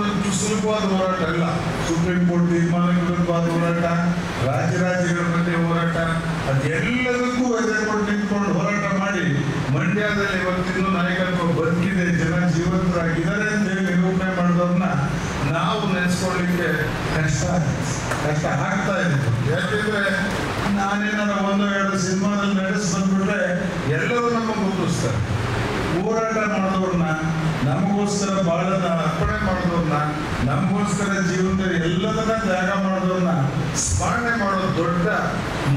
ಒಂದು ಸುಲಭವಾದ ಹೋರಾಟ ಅಲ್ಲ. ಸುಪ್ರೀಂ ಕೋರ್ಟ್ ತೀರ್ಮಾನಕ್ಕೆ ವಿರುದ್ಧವಾದ ಹೋರಾಟ, ರಾಜ್ಯಗಳ ಮಧ್ಯೆ ಹೋರಾಟ, ಅದೆಲ್ಲದಕ್ಕೂ ಎದುರುಕೊಂಡು ನಿಂತ್ಕೊಂಡು ಹೋರಾಟ ಮಾಡಿ ಮಂಡ್ಯದಲ್ಲಿ ಇವತ್ತಿನ ನಾಯಕತ್ವ ಬದುಕಿದೆ, ಜನ ಜೀವಂತರಾಗಿದ್ದಾರೆ ಅಂತ ಹೇಳಿ ನಿರೂಪಣೆ ಮಾಡಿದವ್ರನ್ನ ನಾವು ನೆನೆಸ್ಕೊಳ್ಳಿಕ್ಕೆ ಕಷ್ಟ ಆಗ್ತಾ ಇದೆ. ಯಾಕೆಂದ್ರೆ ನಾನೇನಾರ 1-2 ಸಿನಿಮಾದಲ್ಲಿ ನಡೆಸಿ ಬಂದ್ಬಿಟ್ರೆ ಎಲ್ಲರೂ ನಮಗೆ ಗುರುತಿಸ್ತಾರೆ. ಹೋರಾಟ ಮಾಡಿದವ್ರನ್ನ, ನಮಗೋಸ್ಕರ ಬಾಳನ್ನ ಅರ್ಪಣೆ ಮಾಡಿದವ್ರನ್ನ, ನಮಗೋಸ್ಕರ ಜೀವನದಲ್ಲಿ ಎಲ್ಲದನ್ನ ತ್ಯಾಗ ಮಾಡಿದವ್ರನ್ನ ಸ್ಮರಣೆ ಮಾಡೋ ದೊಡ್ಡ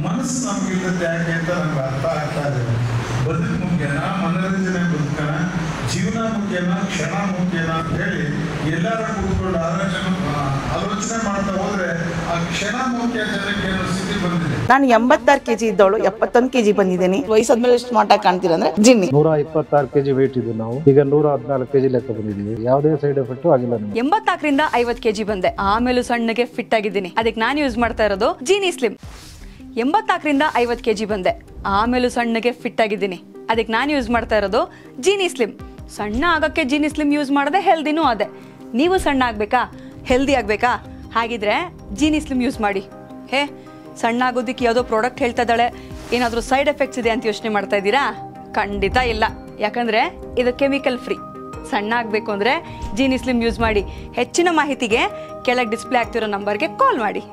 ಮನಸ್ಸು ನಮಗಿಲ್ಲದ ಯಾಕೆ ಅಂತ ನಮ್ಗೆ ಅರ್ಥ ಆಗ್ತಾ ಇದೆ. ಬದುಕು ಮುಖ್ಯನಾ, ಮನೋರಂಜನೆ ಬದುಕನ, ಜೀವನ ಮುಖ್ಯನಾ, ಕ್ಷಣ ಮುಖ್ಯನಾ ಅಂತ ಹೇಳಿ ಎಲ್ಲರ ಕೂತ್ಕೊಂಡು ಆಲೋಚನೆ ಮಾಡ್ತಾ ಹೋದ್ರೆ ಆ ಕ್ಷಣ ಮುಖ್ಯ ಜನಕ್ಕೆ ಅನ್ನೋ ಸ್ಥಿತಿ ಬಂದಿದೆ. ನಾನು 86 kg ಇದ್ದವಳು 71 kg ಬಂದಿದ್ದೀನಿ. ವಯಸ್ಸಾದ್ಮೇಲೆ ಸ್ಮಾರ್ಟ್ ಆಗಿ ಕಾಣ್ತೀರ ಅಂದ್ರೆ ಜಿನ್ನಿ. 126 kg ವೇಟ್ ಇದೆ. ನಾವು ಈಗ 114 kg ಲೆಕ್ಕ ಬಂದಿದ್ದೀವಿ. ಯಾವುದೇ ಸೈಡ್ ಎಫೆಕ್ಟ್ ಆಗಿಲ್ಲ. 84ರಿಂದ 50 kg ಬಂದೆ. ಆಮೇಲೆ ಸಣ್ಣಗೆ ಫಿಟ್ ಆಗಿದ್ದೀನಿ. ಅದಕ್ಕೆ ನಾನು ಯೂಸ್ ಮಾಡ್ತಾ ಇರೋದು ಜೀನಿ ಸ್ಲಿಮ್. 84ರಿಂದ 50 kg ಬಂದೆ. ಆಮೇಲೆ ಸಣ್ಣಗೆ ಫಿಟ್ ಆಗಿದ್ದೀನಿ. ಅದಕ್ಕೆ ನಾನು ಯೂಸ್ ಮಾಡ್ತಾ ಇರೋದು ಜೀನಿ ಸ್ಲಿಮ್. ಸಣ್ಣ ಆಗಕ್ಕೆ ಜೀನಿ ಸ್ಲಿಮ್ ಯೂಸ್ ಮಾಡದೆ ಹೆಲ್ದಿನೂ ಅದೇ. ನೀವು ಸಣ್ಣ ಆಗ್ಬೇಕಾ, ಹೆಲ್ದಿ ಆಗ್ಬೇಕಾ? ಹಾಗಿದ್ರೆ ಜೀನಿ ಸ್ಲಿಮ್ ಯೂಸ್ ಮಾಡಿ. ಸಣ್ಣ ಆಗೋದಕ್ಕೆ ಯಾವುದೋ ಪ್ರಾಡಕ್ಟ್ ಹೇಳ್ತಾ ಇದ್ದಾಳೆ, ಏನಾದರೂ ಸೈಡ್ ಎಫೆಕ್ಟ್ಸ್ ಇದೆ ಅಂತ ಯೋಚನೆ ಮಾಡ್ತಾ ಇದ್ದೀರಾ? ಖಂಡಿತ ಇಲ್ಲ. ಯಾಕಂದ್ರೆ ಇದು ಕೆಮಿಕಲ್ ಫ್ರೀ. ಸಣ್ಣ ಆಗಬೇಕು ಅಂದರೆ ಜೀನಿ ಸ್ಲಿಮ್ ಯೂಸ್ ಮಾಡಿ. ಹೆಚ್ಚಿನ ಮಾಹಿತಿಗೆ ಕೆಳಗೆ ಡಿಸ್ಪ್ಲೇ ಆಗ್ತಿರೋ ನಂಬರ್ಗೆ ಕಾಲ್ ಮಾಡಿ.